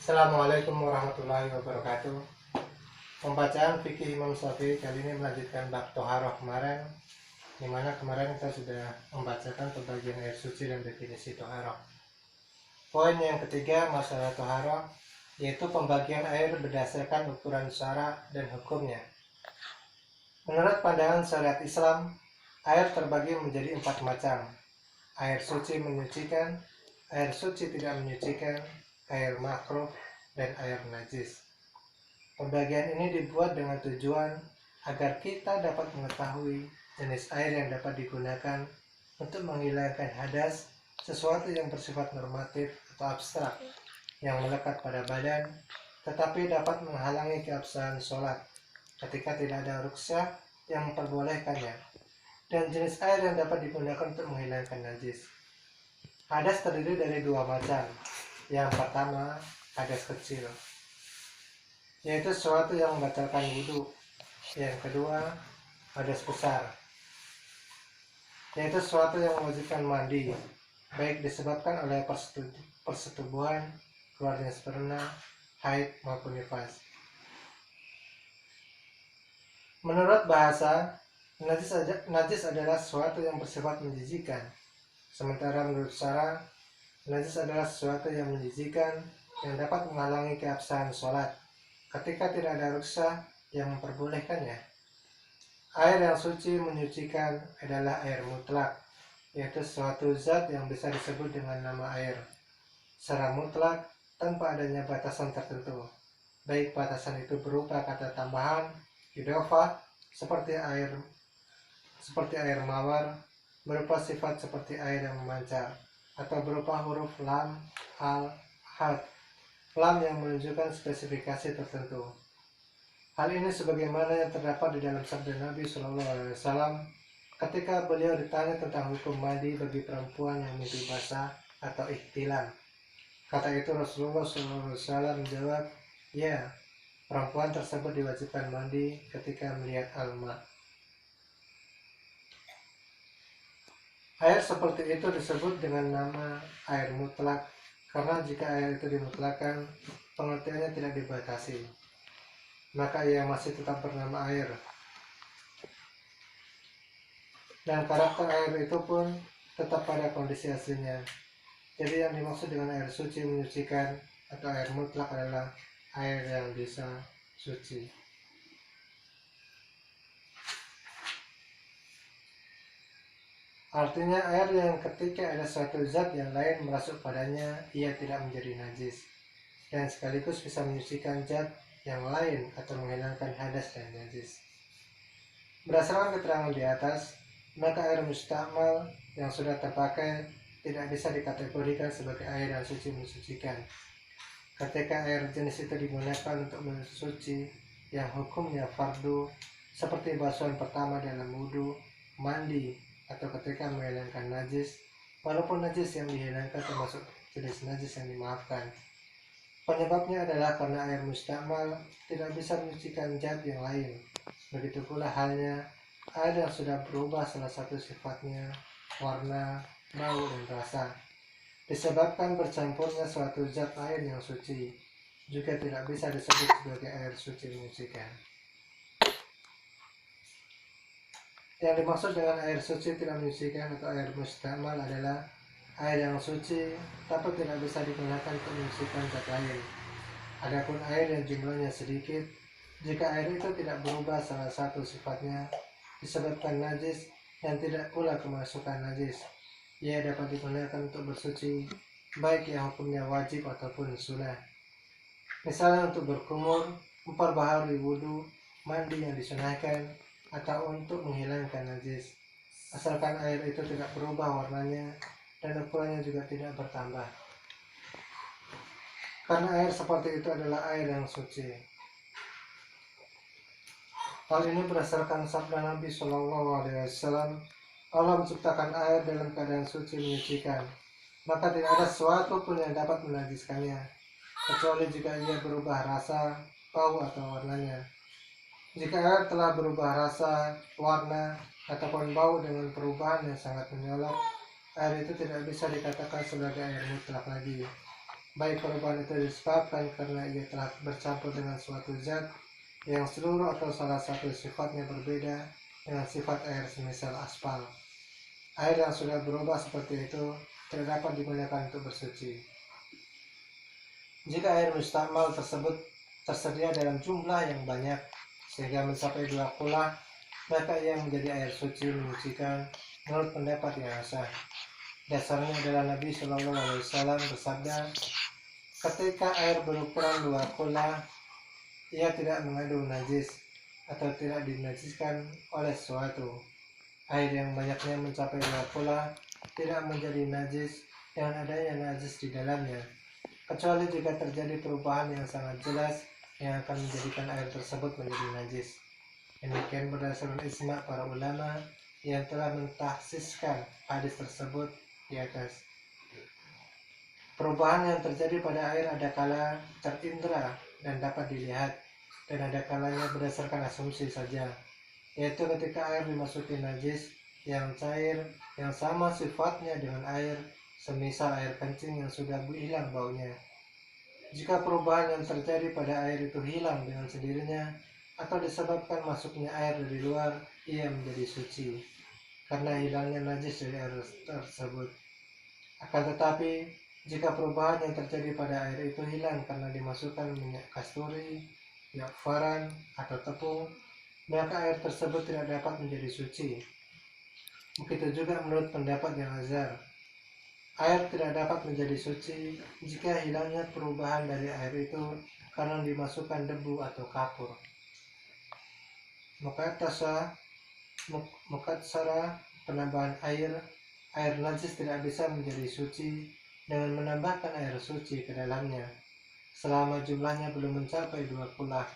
Assalamualaikum warahmatullahi wabarakatuh. Pembacaan fikih Imam Syafi'i kali ini melanjutkan bab toharoh kemarin, dimana kemarin kita sudah membacakan pembagian air suci dan definisi toharoh. Poin yang ketiga masalah toharoh, yaitu pembagian air berdasarkan ukuran syara dan hukumnya. Menurut pandangan syariat Islam, air terbagi menjadi 4 macam: air suci menyucikan, air suci tidak menyucikan, air makruh, dan air najis. Pembagian ini dibuat dengan tujuan agar kita dapat mengetahui jenis air yang dapat digunakan untuk menghilangkan hadas, sesuatu yang bersifat normatif atau abstrak yang melekat pada badan, tetapi dapat menghalangi keabsahan sholat ketika tidak ada rukhsah yang memperbolehkannya, dan jenis air yang dapat digunakan untuk menghilangkan najis. Hadas terdiri dari 2 macam. Yang pertama, hadas kecil, yaitu sesuatu yang membatalkan wudhu. Yang kedua, hadas besar, yaitu sesuatu yang mewajibkan mandi, baik disebabkan oleh persetubuhan, keluarnya sperma, haid maupun nifas. Menurut bahasa, najis adalah sesuatu yang bersifat menjijikan, sementara menurut syara, najis adalah sesuatu yang menjijikan yang dapat menghalangi keabsahan sholat ketika tidak ada rukhsah yang memperbolehkannya. Air yang suci menyucikan adalah air mutlak, yaitu suatu zat yang bisa disebut dengan nama air secara mutlak tanpa adanya batasan tertentu, baik batasan itu berupa kata tambahan idhofah seperti air mawar, berupa sifat seperti air yang memancar, atau berupa huruf lam, al, had, lam yang menunjukkan spesifikasi tertentu. Hal ini sebagaimana yang terdapat di dalam sabda Nabi SAW ketika beliau ditanya tentang hukum mandi bagi perempuan yang mimpi basah atau ihtilam. Kata itu Rasulullah SAW menjawab, ya, perempuan tersebut diwajibkan mandi ketika melihat al-ma. Air seperti itu disebut dengan nama air mutlak, karena jika air itu dimutlakkan, pengertiannya tidak dibatasi, maka ia masih tetap bernama air. Dan karakter air itu pun tetap pada kondisi aslinya. Jadi yang dimaksud dengan air suci menyucikan atau air mutlak adalah air yang bisa suci. Artinya air yang ketika ada suatu zat yang lain merasuk padanya, ia tidak menjadi najis, dan sekaligus bisa menyucikan zat yang lain atau menghilangkan hadas dan najis. Berdasarkan keterangan di atas, maka air mustakmal yang sudah terpakai tidak bisa dikategorikan sebagai air yang suci mensucikan. Ketika air jenis itu digunakan untuk mensuci yang hukumnya fardu, seperti basuhan pertama dalam wudhu, mandi, atau ketika menghilangkan najis, walaupun najis yang dihilangkan termasuk jenis najis yang dimaafkan. Penyebabnya adalah karena air mustakmal tidak bisa menyucikan zat yang lain. Begitu pula halnya air yang sudah berubah salah satu sifatnya, warna, bau, dan rasa, disebabkan bercampurnya suatu zat lain yang suci, juga tidak bisa disebut sebagai air suci menyucikan. Yang dimaksud dengan air suci tidak menyucikan atau air mustakmal adalah air yang suci tapi tidak bisa digunakan untuk menyucikan zat lain. Adapun air yang jumlahnya sedikit, jika air itu tidak berubah salah satu sifatnya disebabkan najis dan tidak pula kemasukan najis, ia dapat digunakan untuk bersuci, baik yang hukumnya wajib ataupun sunnah. Misalnya untuk berkumur, memperbaharui wudhu, mandi yang disunahkan, atau untuk menghilangkan najis, asalkan air itu tidak berubah warnanya dan ukurannya juga tidak bertambah. Karena air seperti itu adalah air yang suci. Hal ini berdasarkan sabda Nabi SAW, Allah menciptakan air dalam keadaan suci menyucikan, maka tidak ada sesuatu pun yang dapat menajiskannya, kecuali jika ia berubah rasa, bau, atau warnanya. Jika air telah berubah rasa, warna, ataupun bau dengan perubahan yang sangat menyolok, air itu tidak bisa dikatakan sebagai air mutlak lagi. baik perubahan itu disebabkan karena ia telah bercampur dengan suatu zat yang seluruh atau salah satu sifatnya berbeda dengan sifat air, semisal aspal. Air yang sudah berubah seperti itu tidak dapat digunakan untuk bersuci. Jika air mustakmal tersebut tersedia dalam jumlah yang banyak sehingga mencapai 2 kulah, maka ia menjadi air suci menyucikan menurut pendapat yang sah. Dasarnya adalah Nabi Shallallahu Alaihi Wasallam bersabda, ketika air berukuran 2 kulah, ia tidak mengandung najis atau tidak dinajiskan oleh sesuatu. Air yang banyaknya mencapai 2 kulah tidak menjadi najis dengan adanya najis di dalamnya, kecuali jika terjadi perubahan yang sangat jelas yang akan menjadikan air tersebut menjadi najis. Demikian berdasarkan ijma' para ulama yang telah mentahsiskan hadis tersebut di atas. Perubahan yang terjadi pada air ada kala terindra dan dapat dilihat, dan ada kalanya berdasarkan asumsi saja, yaitu ketika air dimasuki najis yang cair yang sama sifatnya dengan air, semisal air kencing yang sudah hilang baunya. Jika perubahan yang terjadi pada air itu hilang dengan sendirinya atau disebabkan masuknya air dari luar, ia menjadi suci karena hilangnya najis dari air tersebut. Akan tetapi, jika perubahan yang terjadi pada air itu hilang karena dimasukkan minyak kasturi, minyak faran, atau tepung, maka air tersebut tidak dapat menjadi suci. Begitu juga menurut pendapat yang azhar. Air tidak dapat menjadi suci jika hilangnya perubahan dari air itu karena dimasukkan debu atau kapur. Mukatsara penambahan air najis tidak bisa menjadi suci dengan menambahkan air suci ke dalamnya selama jumlahnya belum mencapai 2 kulah.